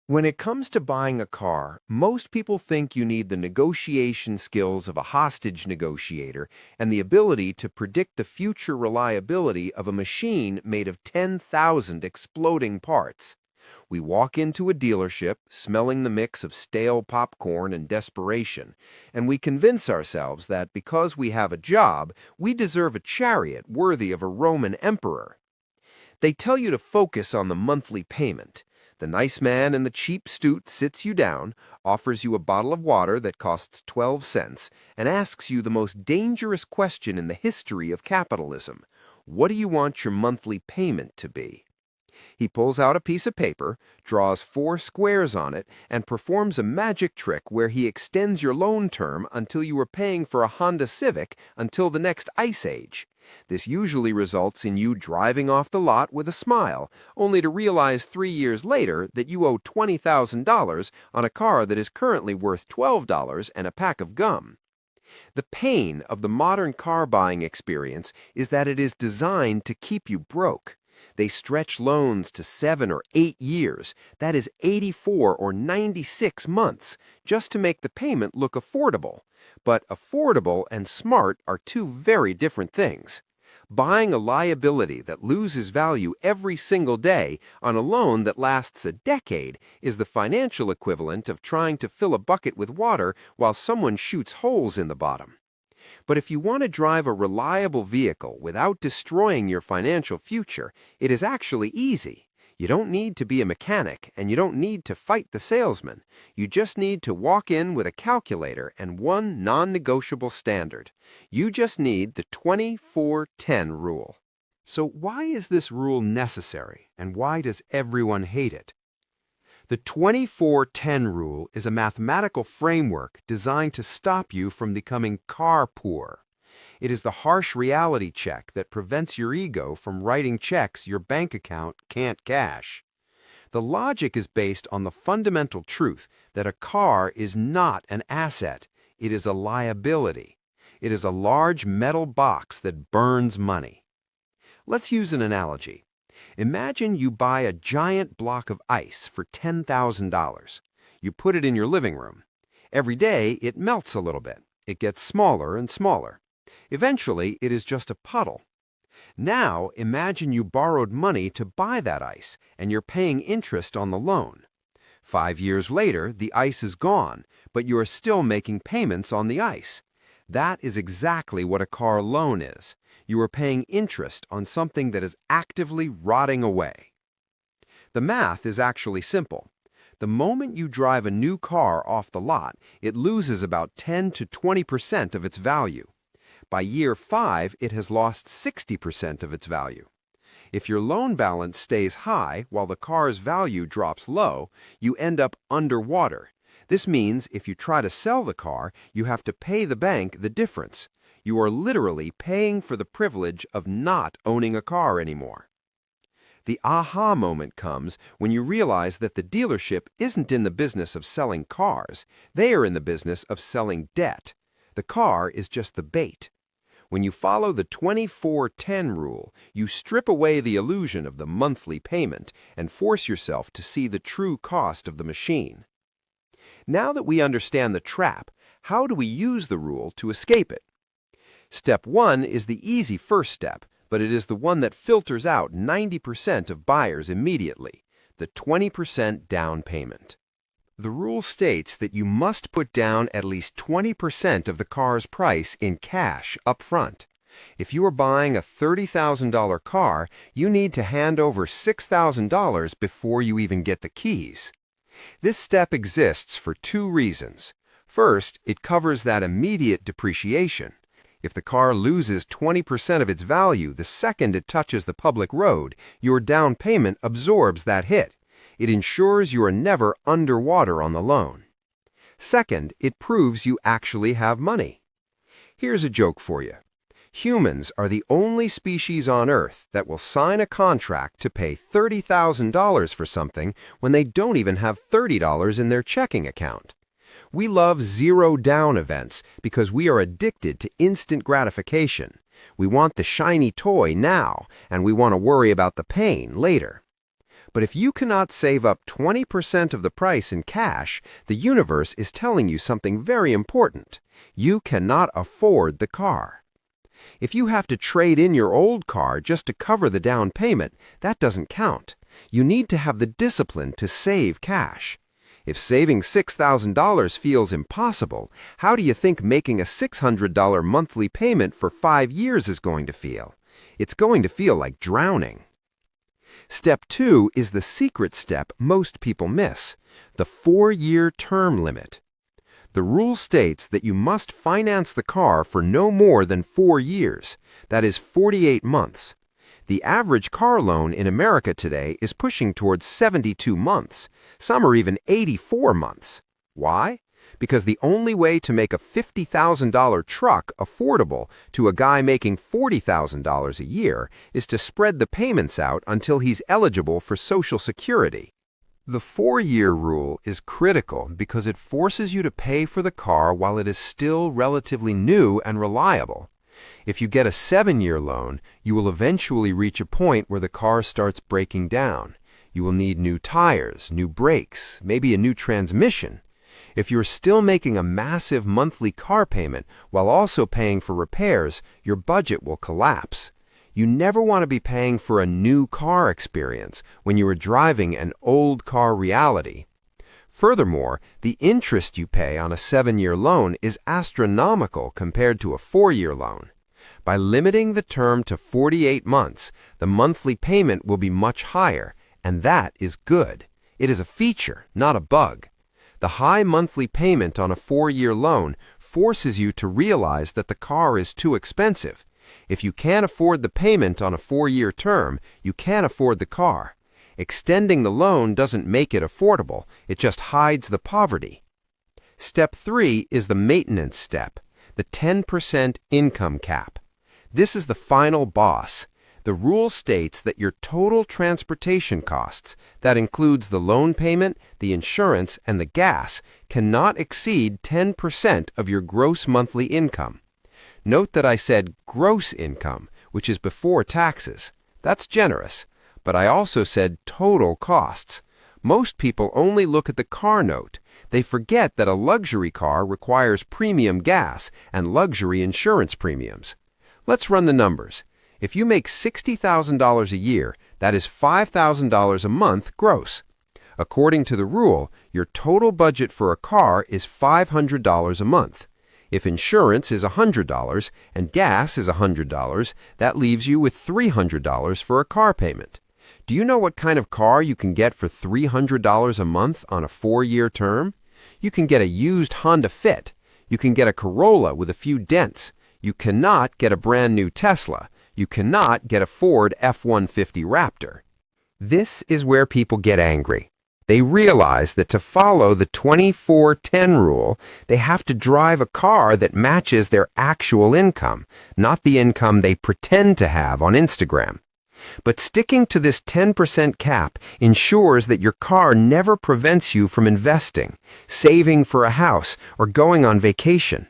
When it comes to buying a car, most people think you need the negotiation skills of a hostage negotiator and the ability to predict the future reliability of a machine made of 10,000 exploding parts. We walk into a dealership smelling the mix of stale popcorn and desperation, and we convince ourselves that because we have a job, we deserve a chariot worthy of a Roman emperor. They tell you to focus on the monthly payment. The nice man in the cheap suit sits you down, offers you a bottle of water that costs 12 cents, and asks you the most dangerous question in the history of capitalism. What do you want your monthly payment to be? He pulls out a piece of paper, draws 4 squares on it, and performs a magic trick where he extends your loan term until you are paying for a Honda Civic until the next ice age. This usually results in you driving off the lot with a smile, only to realize 3 years later that you owe $20,000 on a car that is currently worth $12 and a pack of gum. The pain of the modern car buying experience is that it is designed to keep you broke. They stretch loans to 7 or 8 years, that is 84 or 96 months, just to make the payment look affordable. But affordable and smart are two very different things. Buying a liability that loses value every single day on a loan that lasts a decade is the financial equivalent of trying to fill a bucket with water while someone shoots holes in the bottom. But if you want to drive a reliable vehicle without destroying your financial future, it is actually easy. You don't need to be a mechanic, and you don't need to fight the salesman. You just need to walk in with a calculator and one non-negotiable standard. You just need the 24-10 rule. So why is this rule necessary, and why does everyone hate it? The 24-10 rule is a mathematical framework designed to stop you from becoming car poor. It is the harsh reality check that prevents your ego from writing checks your bank account can't cash. The logic is based on the fundamental truth that a car is not an asset, it is a liability. It is a large metal box that burns money. Let's use an analogy. Imagine you buy a giant block of ice for $10,000. You put it in your living room. Every day, it melts a little bit. It gets smaller and smaller. Eventually, it is just a puddle. Now, imagine you borrowed money to buy that ice, and you're paying interest on the loan. 5 years later, the ice is gone, but you are still making payments on the ice. That is exactly what a car loan is. You are paying interest on something that is actively rotting away. The math is actually simple. The moment you drive a new car off the lot, it loses about 10 to 20% of its value. By year 5, it has lost 60% of its value. If your loan balance stays high while the car's value drops low, you end up underwater. This means if you try to sell the car, you have to pay the bank the difference. You are literally paying for the privilege of not owning a car anymore. The aha moment comes when you realize that the dealership isn't in the business of selling cars. They are in the business of selling debt. The car is just the bait. When you follow the 24-10 rule, you strip away the illusion of the monthly payment and force yourself to see the true cost of the machine. Now that we understand the trap, how do we use the rule to escape it? Step 1 is the easy first step, but it is the one that filters out 90% of buyers immediately, the 20% down payment. The rule states that you must put down at least 20% of the car's price in cash up front. If you are buying a $30,000 car, you need to hand over $6,000 before you even get the keys. This step exists for 2 reasons. First, it covers that immediate depreciation. If the car loses 20% of its value the second it touches the public road, your down payment absorbs that hit. It ensures you are never underwater on the loan. Second, it proves you actually have money. Here's a joke for you. Humans are the only species on Earth that will sign a contract to pay $30,000 for something when they don't even have $30 in their checking account. We love zero-down events because we are addicted to instant gratification. We want the shiny toy now, and we want to worry about the pain later. But if you cannot save up 20% of the price in cash, the universe is telling you something very important. You cannot afford the car. If you have to trade in your old car just to cover the down payment, that doesn't count. You need to have the discipline to save cash. If saving $6,000 feels impossible, how do you think making a $600 monthly payment for 5 years is going to feel? It's going to feel like drowning. Step 2 is the secret step most people miss, the 4-year term limit. The rule states that you must finance the car for no more than 4 years, that is 48 months. The average car loan in America today is pushing towards 72 months. Some are even 84 months. Why? Because the only way to make a $50,000 truck affordable to a guy making $40,000 a year is to spread the payments out until he's eligible for Social Security. The 4-year rule is critical because it forces you to pay for the car while it is still relatively new and reliable. If you get a 7-year loan, you will eventually reach a point where the car starts breaking down. You will need new tires, new brakes, maybe a new transmission. If you're still making a massive monthly car payment while also paying for repairs, your budget will collapse. You never want to be paying for a new car experience when you are driving an old car reality. Furthermore, the interest you pay on a 7-year loan is astronomical compared to a 4-year loan. By limiting the term to 48 months, the monthly payment will be much higher, and that is good. It is a feature, not a bug. The high monthly payment on a 4-year loan forces you to realize that the car is too expensive. If you can't afford the payment on a 4-year term, you can't afford the car. Extending the loan doesn't make it affordable, it just hides the poverty. Step 3 is the maintenance step, the 10% income cap. This is the final boss. The rule states that your total transportation costs, that includes the loan payment, the insurance, and the gas, cannot exceed 10% of your gross monthly income. Note that I said gross income, which is before taxes. That's generous. But I also said total costs. Most people only look at the car note. They forget that a luxury car requires premium gas and luxury insurance premiums. Let's run the numbers. If you make $60,000 a year, that is $5,000 a month gross. According to the rule, your total budget for a car is $500 a month. If insurance is $100 and gas is $100, that leaves you with $300 for a car payment. Do you know what kind of car you can get for $300 a month on a 4-year term? You can get a used Honda Fit. You can get a Corolla with a few dents. You cannot get a brand new Tesla. You cannot get a Ford F-150 Raptor. This is where people get angry. They realize that to follow the 24-10 rule, they have to drive a car that matches their actual income, not the income they pretend to have on Instagram. But sticking to this 10% cap ensures that your car never prevents you from investing, saving for a house, or going on vacation.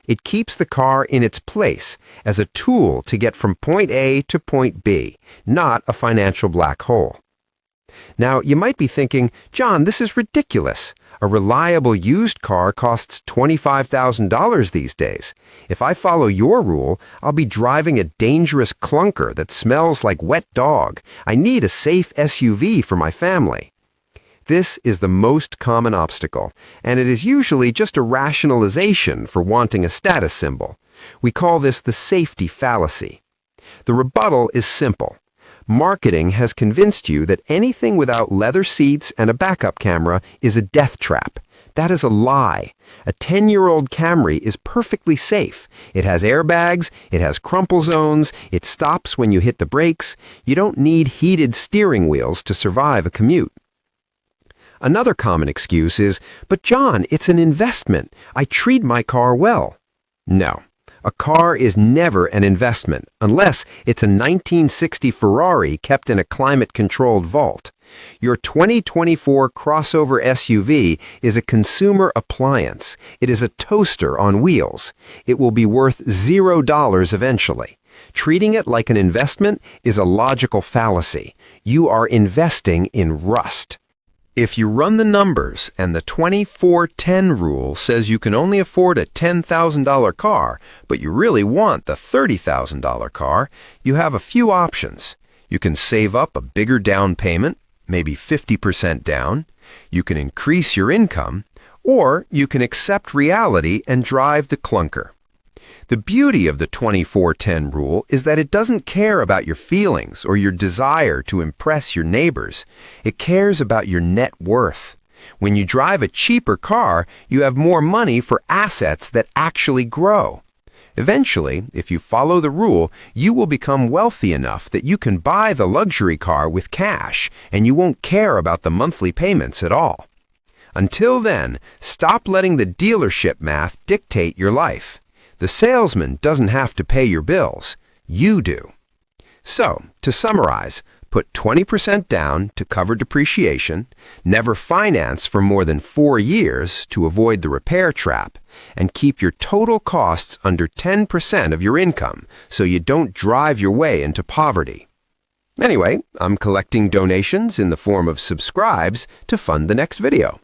It keeps the car in its place as a tool to get from point A to point B, not a financial black hole. Now, you might be thinking, John, this is ridiculous. A reliable used car costs $25,000 these days. If I follow your rule, I'll be driving a dangerous clunker that smells like wet dog. I need a safe SUV for my family. This is the most common obstacle, and it is usually just a rationalization for wanting a status symbol. We call this the safety fallacy. The rebuttal is simple. Marketing has convinced you that anything without leather seats and a backup camera is a death trap. That is a lie. A 10-year-old Camry is perfectly safe. It has airbags, it has crumple zones, it stops when you hit the brakes. You don't need heated steering wheels to survive a commute. Another common excuse is, but John, it's an investment. I treat my car well. No. A car is never an investment unless it's a 1960 Ferrari kept in a climate-controlled vault. Your 2024 crossover SUV is a consumer appliance. It is a toaster on wheels. It will be worth $0 eventually. Treating it like an investment is a logical fallacy. You are investing in rust. If you run the numbers and the 24-10 rule says you can only afford a $10,000 car, but you really want the $30,000 car, you have a few options. You can save up a bigger down payment, maybe 50% down. You can increase your income, or you can accept reality and drive the clunker. The beauty of the 24-10 rule is that it doesn't care about your feelings or your desire to impress your neighbors. It cares about your net worth. When you drive a cheaper car, you have more money for assets that actually grow. Eventually, if you follow the rule, you will become wealthy enough that you can buy the luxury car with cash, and you won't care about the monthly payments at all. Until then, stop letting the dealership math dictate your life. The salesman doesn't have to pay your bills. You do. So, to summarize, put 20% down to cover depreciation, never finance for more than 4 years to avoid the repair trap, and keep your total costs under 10% of your income so you don't drive your way into poverty. Anyway, I'm collecting donations in the form of subscribes to fund the next video.